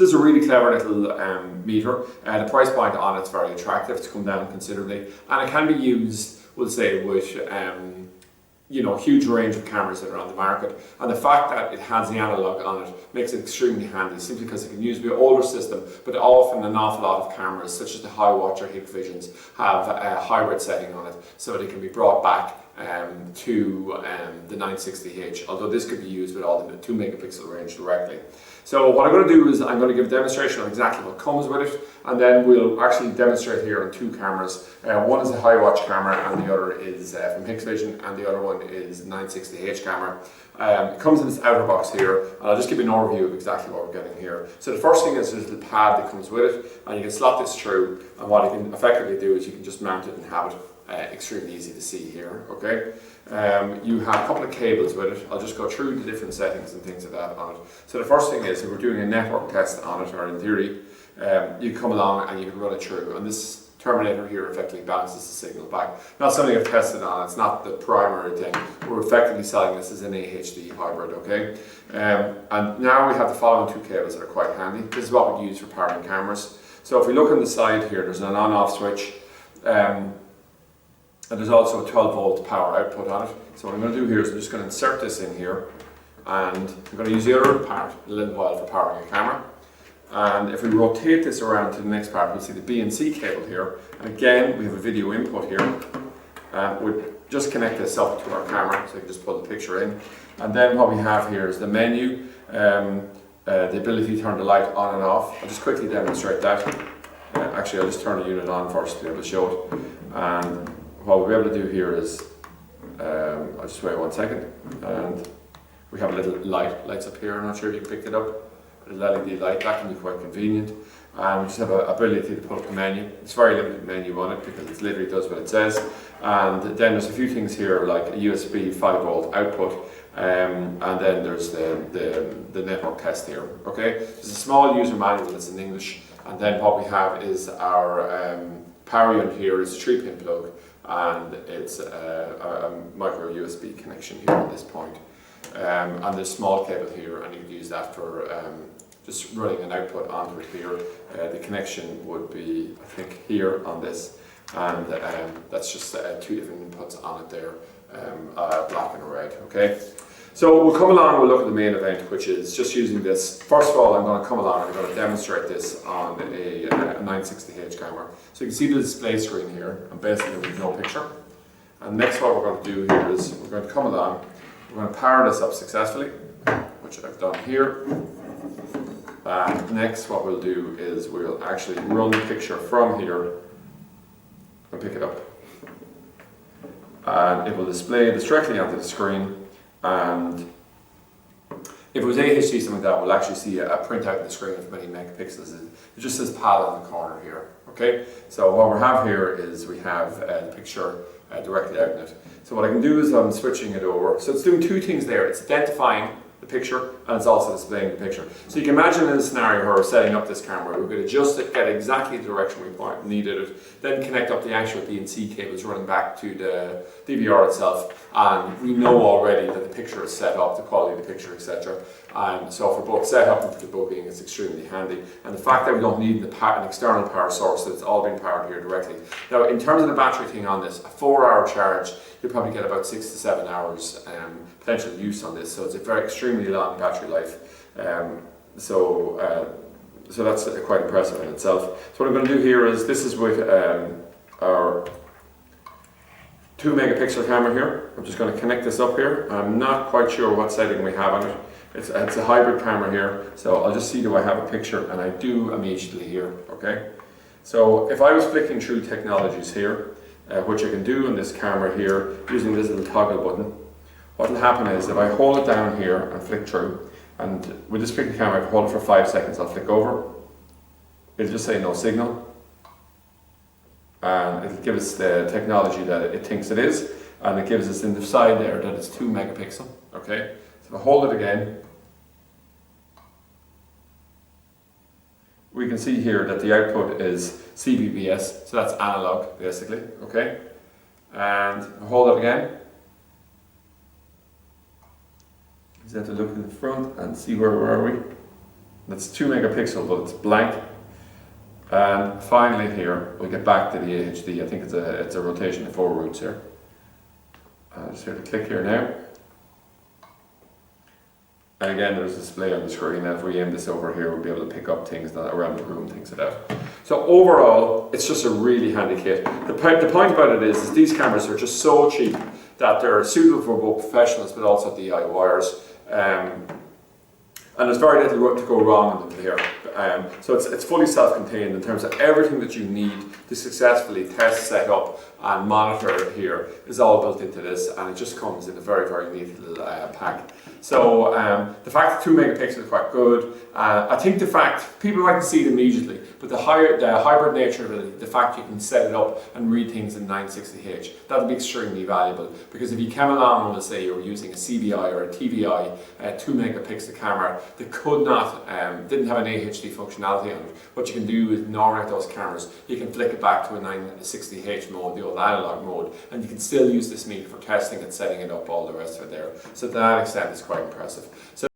So this is a really clever little meter. The price point on it's very attractive. It's come down considerably, and it can be used, we'll say, with huge range of cameras that are on the market. And the fact that it has the analog on it makes it extremely handy, simply because it can use the older system, but often an awful lot of cameras, such as the Hiwatch or Hikvisions, have a hybrid setting on it, so they can be brought back to the 960H, although this could be used with all the 2 megapixel range directly. So what I'm going to do is I'm going to give a demonstration of exactly what comes with it, and then we'll actually demonstrate here on 2 cameras. One is a Hiwatch camera, and the other is from Hikvision, and the other one is 960H camera. It comes in this outer box here, and I'll just give you an overview of exactly what we're getting here. So the first thing is there's the pad that comes with it, and you can slot this through, and what you can effectively do is you can just mount it and have it. Extremely easy to see here, okay? You have a couple of cables with it. I'll just go through the different settings and things like that on it. So the first thing is, if we're doing a network test on it, or in theory, you come along and you can run it through, and this terminator here effectively balances the signal back. Not something I've tested on, it's not the primary thing. We're effectively selling this as an AHD hybrid, okay? And now we have the following 2 cables that are quite handy. This is what we use for powering cameras. So if we look on the side here, there's an on-off switch. And there's also a 12 volt power output on it. So what I'm going to do here is I'm just going to insert this in here, and I'm going to use the other part a little while for powering a camera. And if we rotate this around to the next part, we'll see the B and C cable here. And again, we have a video input here. We'll just connect this up to our camera, so you can just pull the picture in. And then what we have here is the menu, the ability to turn the light on and off. I'll just quickly demonstrate that. Actually, I'll just turn the unit on first to be able to show it. And what we'll be able to do here is, I'll just wait 1 second, and we have a little lights up here. I'm not sure if you picked it up, a little LED light. That can be quite convenient. And we just have an ability to put up a menu. It's a very limited menu on it because it literally does what it says. And then there's a few things here like a USB 5 volt output, and then there's the network test here. Okay, there's a small user manual that's in English, and then what we have is our power unit here is a 3-pin plug. And it's a micro USB connection here at this point. And there's a small cable here, and you can use that for just running an output onto it here. The connection would be, I think, here on this, and that's just 2 different inputs on it there, black and red, okay? So we'll come along and we'll look at the main event, which is just using this. First of all, I'm going to come along and I'm going to demonstrate this on a 960H camera. So you can see the display screen here, and basically there's no picture. And next what we're going to do here is we're going to come along, we're going to power this up successfully, which I've done here. And next what we'll do is we'll actually run the picture from here and pick it up. And it will display this directly onto the screen. And if it was AHD, something like that, we'll actually see a printout of the screen of many megapixels. It just says PAL on the corner here. Okay, so what we have here is we have the picture directly out in it. So what I can do is I'm switching it over. So it's doing 2 things there. It's identifying the picture, and it's also displaying the picture. So you can imagine in a scenario where we're setting up this camera, we could adjust it, get exactly the direction we needed it, then connect up the actual B and C cables running back to the DVR itself, and we know already that the picture is set up, the quality of the picture, etc. And so for both setup and for debugging, it's extremely handy. And the fact that we don't need an external power source, that it's all being powered here directly. Now, in terms of the battery thing on this, a 4-hour charge, you'll probably get about 6 to 7 hours potential use on this. So it's a very extremely long battery life. So that's quite impressive in itself. So what I'm going to do here is, this is with our 2 megapixel camera here. I'm just going to connect this up here. I'm not quite sure what setting we have on it. It's a hybrid camera here, so I'll just see, do I have a picture, and I do immediately here, okay? So if I was flicking through technologies here, which I can do on this camera here, using this little toggle button, what will happen is if I hold it down here and flick through, and with this flicking camera, if I hold it for 5 seconds, I'll flick over, it'll just say no signal, and it'll give us the technology that it thinks it is, and it gives us in the side there that it's 2 megapixel, okay? So if I hold it again, we can see here that the output is CBBS, so that's analog basically, okay? And I hold it again. Just have to look in the front and see where are we. That's 2 megapixel, but it's blank. And finally here, we get back to the AHD. I think it's a rotation of 4 routes here. Just here to click here now. And again, there's a display on the screen, and if we aim this over here, we'll be able to pick up things that around the room, things like that. So overall, it's just a really handy kit. The point about it is these cameras are just so cheap that they're suitable for both professionals but also DIYers. And there's very little to go wrong in them here. So it's fully self-contained in terms of everything that you need to successfully test, set up and monitor here is all built into this, and it just comes in a very, very neat little pack. So the fact that 2 megapixels is quite good. I think the fact, people might see it immediately, but the hybrid nature of it, the fact you can set it up and read things in 960H, that'll be extremely valuable, because if you came along and let's say you were using a CBI or a TVI, 2 megapixel camera that could not, didn't have an AHD functionality on it, what you can do is normally with those cameras, you can flick it back to a 960H mode, the old analog mode, and you can still use this meter for testing and setting it up, all the rest of it there. So to that extent, it's quite impressive. So